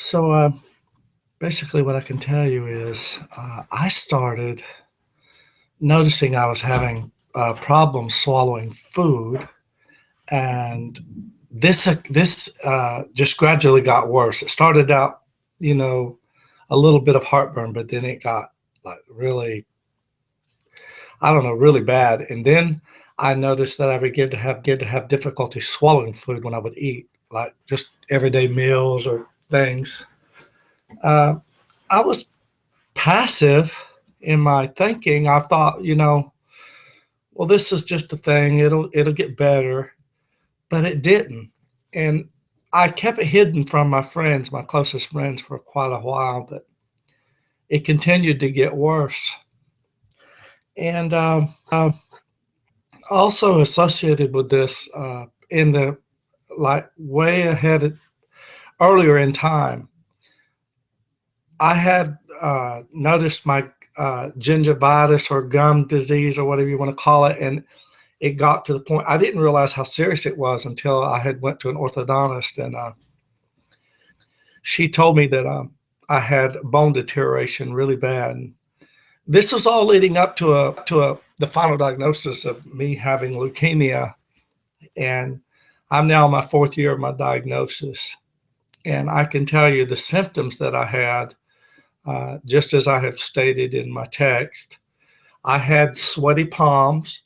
So basically, what I can tell you is I started noticing I was having problems swallowing food, and this just gradually got worse. It started out, you know, a little bit of heartburn, but then it got like really, I don't know, really bad. And then I noticed that I began to have difficulty swallowing food when I would eat, like just everyday meals or things. Uh, I was passive in my thinking. I thought, well, this is just a thing. It'll get better, but it didn't. And I kept it hidden from my friends, my closest friends, for quite a while, but it continued to get worse. And also associated with this, in the like way ahead earlier in time, I had noticed my gingivitis or gum disease or whatever you want to call it, and it got to the point I didn't realize how serious it was until I had went to an orthodontist, and she told me that I had bone deterioration really bad. And this was all leading up to the final diagnosis of me having leukemia, and I'm now in my fourth year of my diagnosis, and I can tell you the symptoms that I had. Just as I have stated in my text, I had sweaty palms.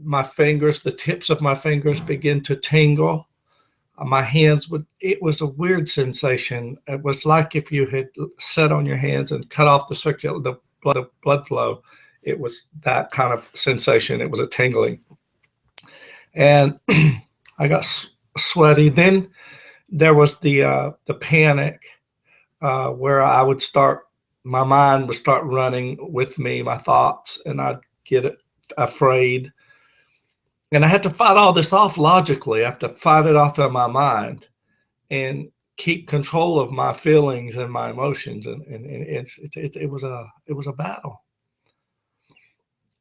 My fingers, the tips of my fingers begin to tingle. My hands it was a weird sensation. It was like if you had sat on your hands and cut off the blood flow. It was that kind of sensation. It was a tingling. And I got sweaty. Then there was the panic, where my mind would start running with me, my thoughts, and I'd get afraid. And I had to fight all this off logically. I have to fight it off in my mind and keep control of my feelings and my emotions. And it was a battle.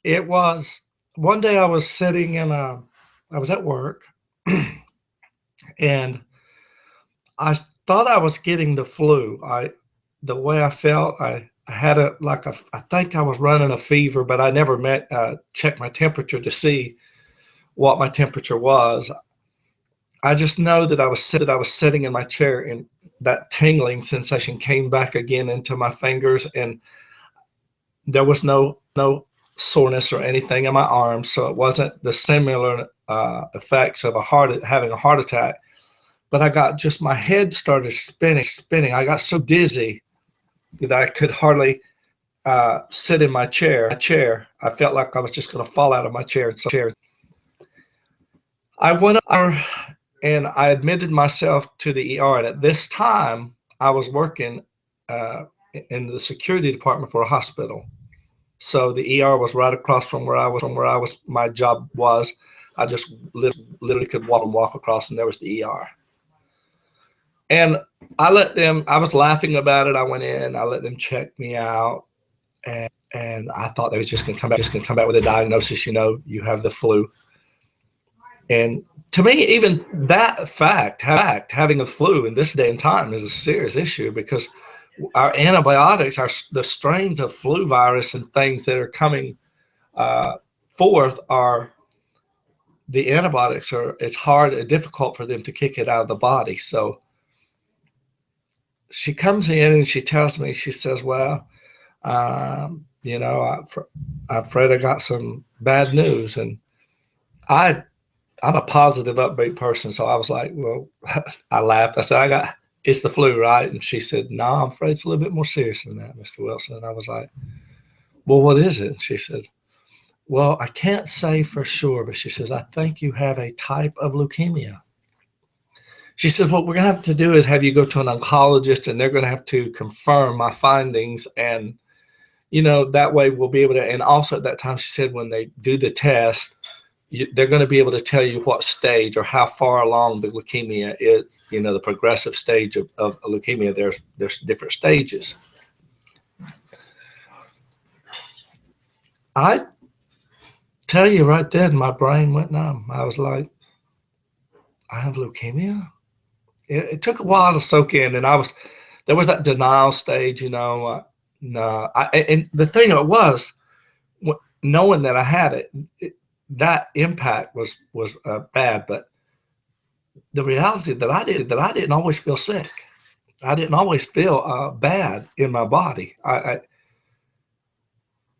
It was one day I was I was at work and I thought I was getting the flu. The way I felt, I had I think I was running a fever, but I never checked my temperature to see what my temperature was. I just know that I was sitting in my chair, and that tingling sensation came back again into my fingers, and there was no soreness or anything in my arms, so it wasn't the similar effects of having a heart attack. But I got my head started spinning. I got so dizzy that I could hardly sit in my chair. I felt like I was just going to fall out of my chair. I went up and I admitted myself to the ER. And at this time, I was working in the security department for a hospital. So the ER was right across from where I was. My job was. I just literally could walk across, and there was the ER. And I was laughing about it. I went in, I let them check me out. And I thought they was just going to come back with a diagnosis, you have the flu. And to me, even that fact, having a flu in this day and time is a serious issue, because our antibiotics, the strains of flu virus and things that are coming forth the antibiotics it's hard and difficult for them to kick it out of the body. So she comes in and she tells me, she says, well, I'm afraid I got some bad news. And I'm a positive, upbeat person. So I was like, well, I laughed. I said, it's the flu, right? And she said, no, I'm afraid it's a little bit more serious than that, Mr. Wilson. And I was like, well, what is it? And she said, well, I can't say for sure, but she says, I think you have a type of leukemia. She says, what we're going to have to do is have you go to an oncologist, and they're going to have to confirm my findings. And, that way we'll be able to, and also at that time, she said, when they do the test, they're going to be able to tell you what stage or how far along the leukemia is, the progressive stage of leukemia. There's different stages. I tell you right then, my brain went numb. I was like, I have leukemia? it took a while to soak in, and there was that denial stage, no. And the thing it was, knowing that I had it, that impact was bad, but the reality that I didn't always feel sick. I didn't always feel bad in my body.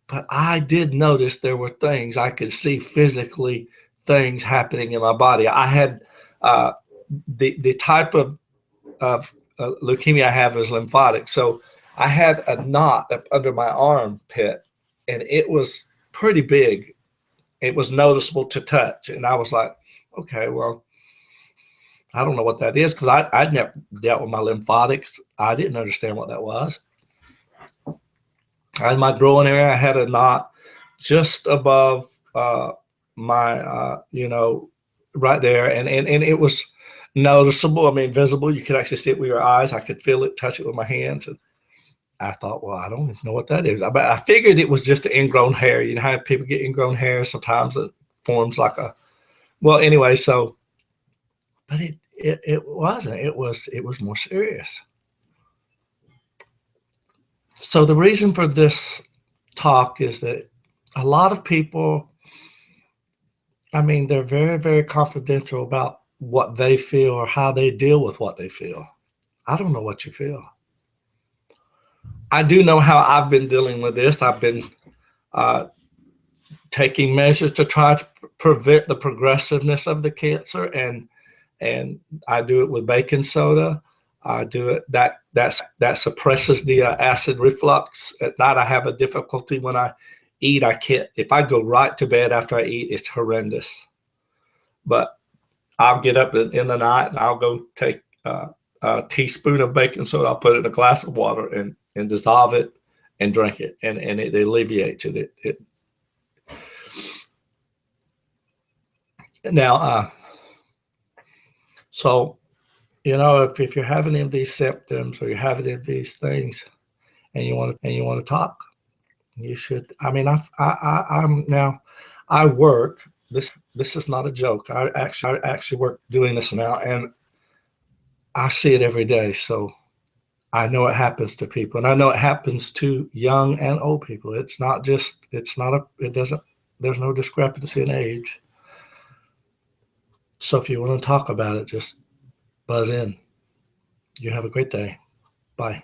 But I did notice there were things I could see physically, things happening in my body. I had uh, the type of leukemia I have is lymphatic. So I had a knot up under my armpit, and it was pretty big. It was noticeable to touch, and I was like, okay, well, I don't know what that is because I'd never dealt with my lymphatics. I didn't understand what that was. In my groin area, I had a knot just above my, right there, and it was noticeable. I mean, visible. You could actually see it with your eyes. I could feel it, touch it with my hands. And I thought, well, I don't even know what that is. But I figured it was just an ingrown hair. You know how people get ingrown hair? Sometimes it forms like a, well, anyway, so, but it wasn't. It was more serious. So the reason for this talk is that a lot of people, I mean, they're very, very confidential about what they feel or how they deal with what they feel. I don't know what you feel. I do know how I've been dealing with this. I've been uh, taking measures to try to prevent the progressiveness of the cancer, and I do it with baking soda. I do it that suppresses the acid reflux. At night, I have a difficulty when I eat. I can't. If I go right to bed after I eat, it's horrendous. But I'll get up in the night and I'll go take a teaspoon of baking soda. I'll put it in a glass of water and dissolve it and drink it, and it alleviates it. Now, so if you're having any of these symptoms or you're having any of these things, and you want to talk, you should. I mean, I'm now. I work. This is not a joke. I actually work doing this now, and I see it every day. So I know it happens to people, and I know it happens to young and old people. It's not just. It's not a. It doesn't. There's no discrepancy in age. So if you want to talk about it, just buzz in. You have a great day. Bye.